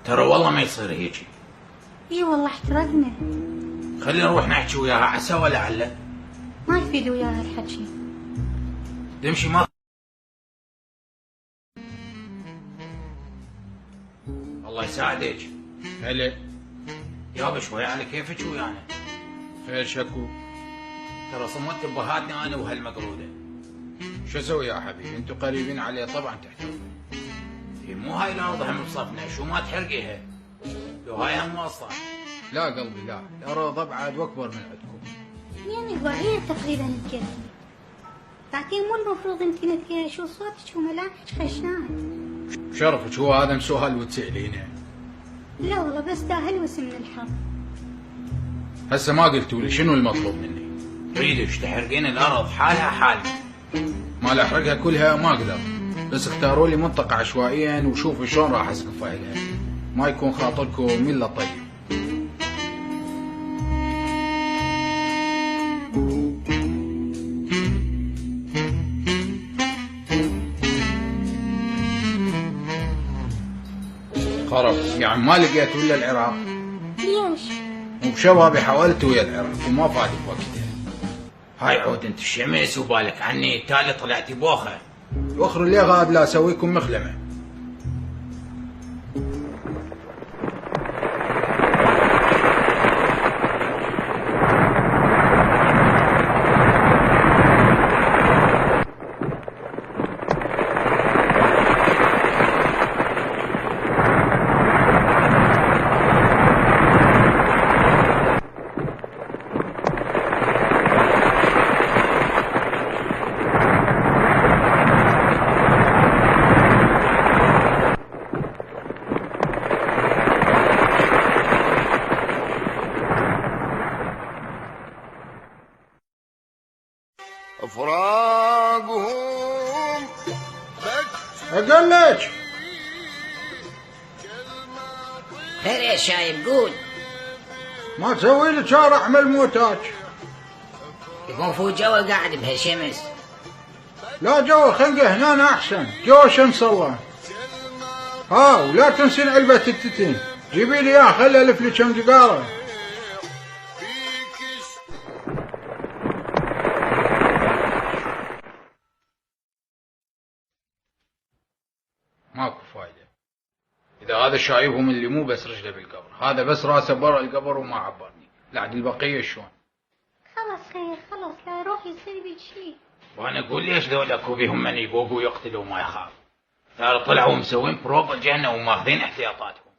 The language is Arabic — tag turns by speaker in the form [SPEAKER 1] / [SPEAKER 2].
[SPEAKER 1] ترى والله ما يصير هيجي.
[SPEAKER 2] اي والله احترقنا.
[SPEAKER 1] خلينا نروح نحكي وياها عسى ولعله.
[SPEAKER 2] ما يفيد وياها الحكي.
[SPEAKER 1] تمشي ما الله يساعدك.
[SPEAKER 3] هلا
[SPEAKER 1] يابا شوي على كيفك ويانا.
[SPEAKER 3] خير شكو.
[SPEAKER 1] ترى صمت بهاتني انا وهالمقروده.
[SPEAKER 3] شو اسوي يا حبيبي؟ انتم قريبين عليه طبعا تحترمون.
[SPEAKER 1] هي مو هاي الارض هم بصفنا، شو ما تحرقيها؟ لو هاي هم واصله.
[SPEAKER 3] لا قلبي لا، الارض ابعد واكبر من عندكم.
[SPEAKER 2] يعني الوعية تقريبا تكفي. بعدين مو المفروض انت فيها شو صوتك وملامحك خشنان.
[SPEAKER 3] شرفك هو هذا سؤال وتسألينه؟
[SPEAKER 2] لا والله بس دا هلوس من الحر.
[SPEAKER 3] هسه ما قلتوا لي شنو المطلوب مني؟
[SPEAKER 1] تريدش تحرقين الارض حالها حال.
[SPEAKER 3] ما احرقها كلها ما اقدر، بس اختاروا لي منطقة عشوائيا وشوفوا شلون راح اسقفها لها، ما يكون خاطركم الا طيب. خرب يعني ما لقيت ولا العراق؟
[SPEAKER 2] ليش؟
[SPEAKER 3] وبشبابي حاولت ويا العراق وما فادت بوقتها.
[SPEAKER 1] هاي عود انت الشمس وبالك عني تالي طلعتي بوخه.
[SPEAKER 3] واخر اللي غاد لا اسويكم مخلمه.
[SPEAKER 4] أفراقهم
[SPEAKER 3] اقول لك
[SPEAKER 5] خير يا شايب قول.
[SPEAKER 3] ما تسوي لي شارع احمل موتاج.
[SPEAKER 5] يكون فوق جوا قاعد بهالشمس.
[SPEAKER 3] لا جوا خنقه هنا احسن، جوا شمس الله. ولا تنسين علبة التتين، جيبي لي اياه خلي الف لي كم جقاره. ماكو فايدة. إذا هذا شايبهم اللي مو بس رجله بالقبر، هذا بس راسه برا القبر وما عبرني، لعد البقية شلون؟
[SPEAKER 2] خلاص خير خلاص لا يروح يصير بيك شي.
[SPEAKER 1] وانا اقول ليش ذولا اكو بيهم من يبوقوا يقتلوا وما يخاف. ترى طلعوا مسوين بروباجندا وماخذين احتياطاتهم.